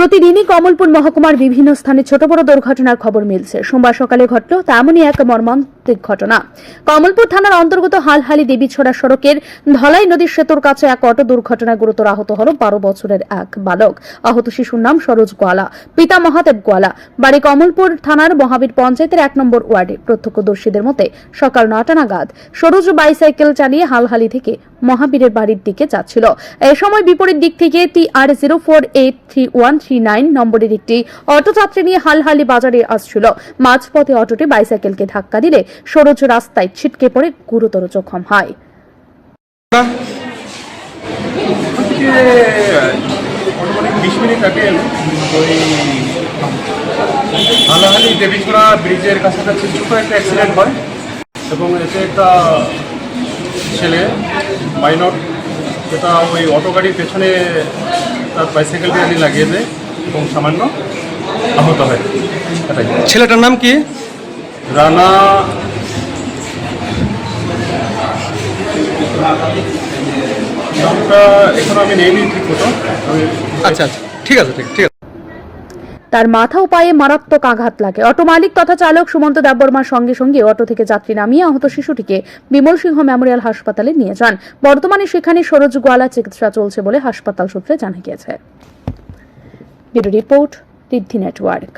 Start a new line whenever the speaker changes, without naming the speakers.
প্রতিদিনই কমলপুর মহকুমার বিভিন্ন স্থানে ছোট বড় দুর্ঘটনার খবর মিলছে। সোমবার সকালে ঘটল তেমনই এক মর্মান্তিক ঘটনা। কমলপুর থানার অন্তর্গত হালহালি দেবীছড়া সড়কের ধলাই নদীর সেতুর কাছে এক অটো দুর্ঘটনায় গুরুতর আহত হল 12 বছরের এক বালক। আহত শিশুর নাম সরোজ গোয়ালা, পিতা মহাদেব গোয়ালা, বাড়ি কমলপুর থানার মহাবীর পঞ্চায়েতের 1 নম্বর ওয়ার্ডে। প্রত্যক্ষদর্শীদের মতে সকাল 9টা নাগাদ সরোজ বাইসাইকেল চালিয়ে হালহালি থেকে মহাবীরের বাড়ির দিকে যাচ্ছিল। এই সময় বিপরীত দিক থেকে TR04833139 নম্বরের একটি অটো যাত্রী নিয়ে হালহালি বাজারে আসছিল। মাঝপথে অটোটি বাইসাইকেলকে ধাক্কা দিলে সরোজ রাস্তায় ছিটকে পড়ে গুরুতর জখম হয়।
হালহালি দেবীছড়া ব্রিজের কাছাকাছি ছোট একটা অ্যাক্সিডেন্ট হয় এবং এতে একটা ছেলে মাইনর, যেটা ওই অটো গাড়ির পেছনে তার বাইসাইকেলটি আনি লাগিয়ে দেয় এবং সামান্য আহত হয়। এটাই।
ছেলেটার নাম কি?
রানা নামটা এখন আমি নেইনি ঠিক মতো।
আচ্ছা আচ্ছা, ঠিক আছে, ঠিক আছে।
তার মাথা ও পায়ে মারাত্মক আঘাত লাগে। অটো মালিক তথা চালক সুমন্ত দেববর্মার সঙ্গে সঙ্গে অটো থেকে যাত্রী নামিয়ে আহত শিশুটিকে বিমল সিংহ মেমোরিয়াল হাসপাতালে নিয়ে যান। বর্তমানে সেখানে সরোজ গোয়ালা চিকিৎসা চলছে বলে হাসপাতাল সূত্রে জানা গিয়েছে। ব্যুরো রিপোর্ট, ঋদ্ধি নেটওয়ার্ক।